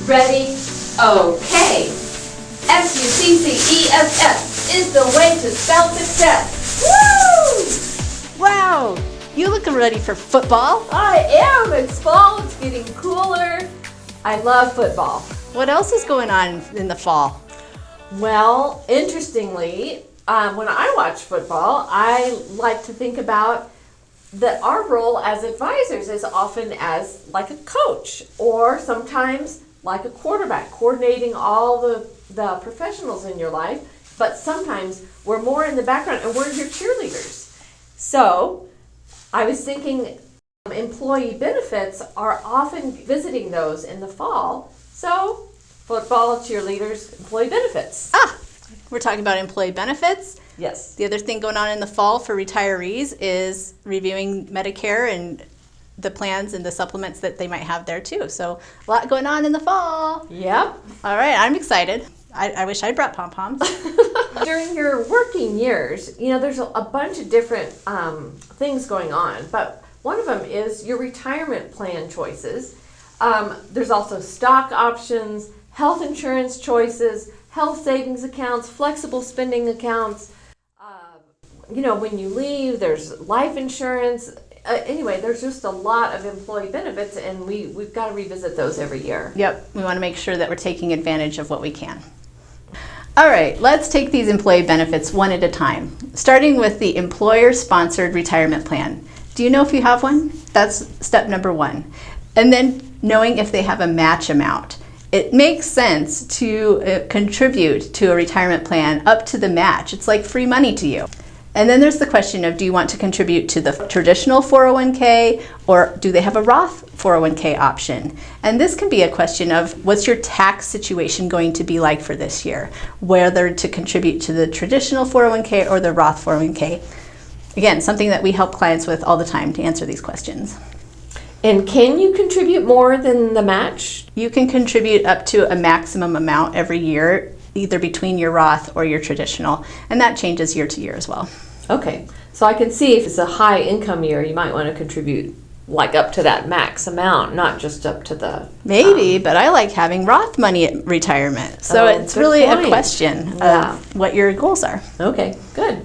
Ready? Okay. SUCCESS is the way to spell success. Woo! Wow, you look ready for football. I am. It's fall. It's getting cooler. I love football. What else is going on in the fall? Well, interestingly, when I watch football, I like to think about that our role as advisors is often as like a coach or sometimes like a quarterback, coordinating all the professionals in your life, but sometimes we're more in the background and we're your cheerleaders. So I was thinking employee benefits are often visiting those in the fall. So football, cheerleaders, employee benefits. We're talking about employee benefits. Yes. The other thing going on in the fall for retirees is reviewing Medicare and the plans and the supplements that they might have there too. So a lot going on in the fall. Yep. All right, I'm excited. I wish I brought pom-poms. During your working years, there's a bunch of different things going on, but one of them is your retirement plan choices. There's also stock options, health insurance choices, health savings accounts, flexible spending accounts. When you leave, there's life insurance. Anyway, there's just a lot of employee benefits, and we've got to revisit those every year. Yep, we want to make sure that we're taking advantage of what we can. All right, let's take these employee benefits one at a time, starting with the employer-sponsored retirement plan. Do you know if you have one? That's step number one. And then knowing if they have a match amount. It makes sense to contribute to a retirement plan up to the match. It's like free money to you. And then there's the question of, do you want to contribute to the traditional 401k, or do they have a Roth 401k option? And this can be a question of, what's your tax situation going to be like for this year? Whether to contribute to the traditional 401k or the Roth 401k. Again, something that we help clients with all the time to answer these questions. And can you contribute more than the match? You can contribute up to a maximum amount every year, either between your Roth or your traditional, and that changes year to year as well. Okay, so I can see if it's a high income year, you might want to contribute like up to that max amount, not just up to the... Maybe, but I like having Roth money at retirement. So it's really a question of what your goals are. Okay, good.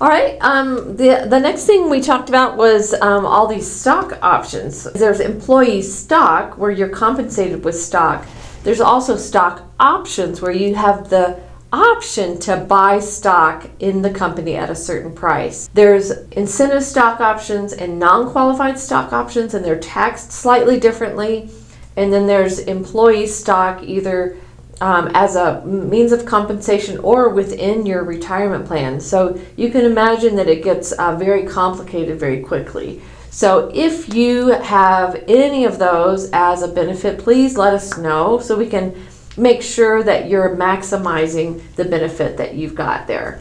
All right, the next thing we talked about was all these stock options. There's employee stock where you're compensated with stock. There's also stock options where you have the option to buy stock in the company at a certain price. There's incentive stock options and non-qualified stock options, and they're taxed slightly differently. And then there's employee stock either as a means of compensation or within your retirement plan. So you can imagine that it gets very complicated very quickly. So if you have any of those as a benefit, please let us know so we can make sure that you're maximizing the benefit that you've got there.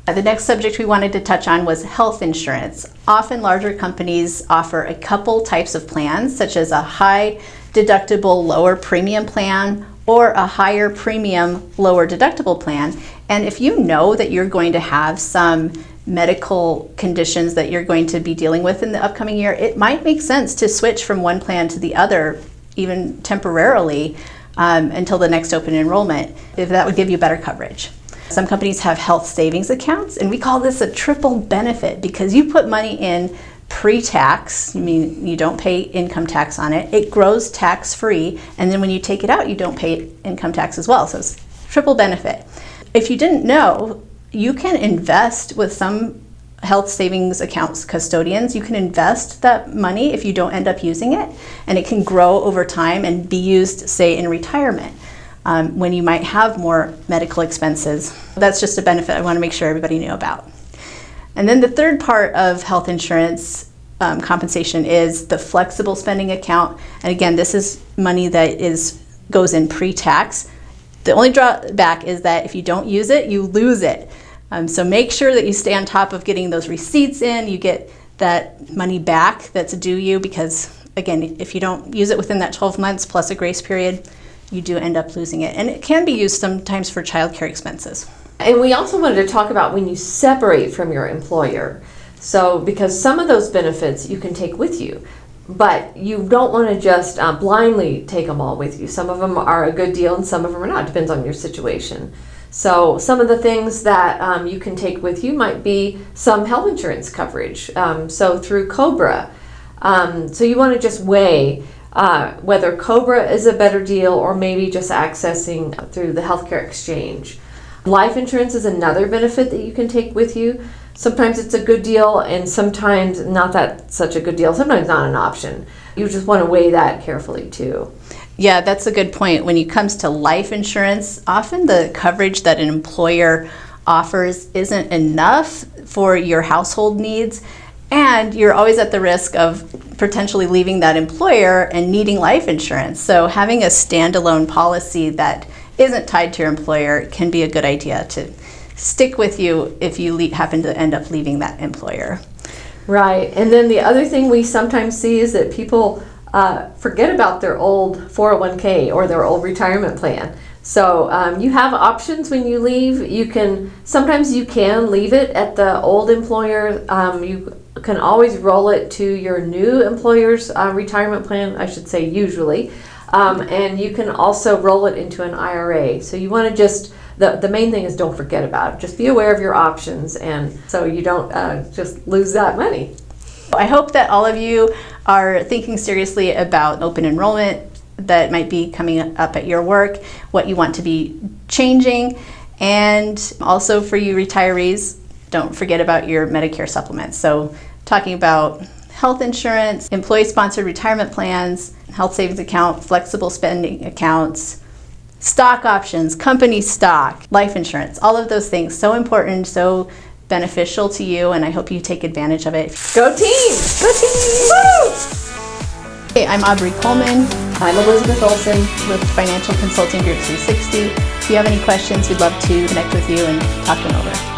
The next subject we wanted to touch on was health insurance. Often larger companies offer a couple types of plans, such as a high deductible, lower premium plan, or a higher premium, lower deductible plan. And if you know that you're going to have some medical conditions that you're going to be dealing with in the upcoming year, it might make sense to switch from one plan to the other, even temporarily, until the next open enrollment, if that would give you better coverage. Some companies have health savings accounts, and we call this a triple benefit because you put money in pre-tax, mean you don't pay income tax on it, it grows tax-free, and then when you take it out, you don't pay income tax as well, so it's triple benefit. If you didn't know, you can invest with some health savings accounts custodians. You can invest that money if you don't end up using it, and it can grow over time and be used, say, in retirement when you might have more medical expenses. That's just a benefit I want to make sure everybody knew about. And then the third part of health insurance compensation is the flexible spending account. And again, this is money that goes in pre-tax. The only drawback is that if you don't use it, you lose it. So make sure that you stay on top of getting those receipts in. You get that money back that's due you because, again, if you don't use it within that 12 months plus a grace period, you do end up losing it. And it can be used sometimes for childcare expenses. And we also wanted to talk about when you separate from your employer. So because some of those benefits you can take with you. But you don't want to just blindly take them all with you. Some of them are a good deal and some of them are not. Depends on your situation. So some of the things that you can take with you might be some health insurance coverage. So through COBRA. So you want to just weigh whether COBRA is a better deal or maybe just accessing through the healthcare exchange. Life insurance is another benefit that you can take with you. Sometimes it's a good deal and sometimes not that such a good deal. Sometimes not an option. You just want to weigh that carefully too. Yeah, that's a good point. When it comes to life insurance, often the coverage that an employer offers isn't enough for your household needs, and you're always at the risk of potentially leaving that employer and needing life insurance. So having a standalone policy that isn't tied to your employer can be a good idea to stick with you if you happen to end up leaving that employer. Right. And then the other thing we sometimes see is that people forget about their old 401k or their old retirement plan. So you have options when you leave. Sometimes you can leave it at the old employer. You can always roll it to your new employer's retirement plan, I should say usually. And you can also roll it into an IRA. So you want to just, the main thing is don't forget about it. Just be aware of your options and so you don't just lose that money. I hope that all of you are thinking seriously about open enrollment that might be coming up at your work, what you want to be changing, and also for you retirees, don't forget about your Medicare supplements. So talking about health insurance, employee-sponsored retirement plans, health savings account, flexible spending accounts, stock options, company stock, life insurance, all of those things, so important, so beneficial to you, and I hope you take advantage of it. Go team! Go team! Woo! Hey, I'm Aubrey Coleman. I'm Elizabeth Olson with Financial Consulting Group 360. If you have any questions, we'd love to connect with you and talk them over.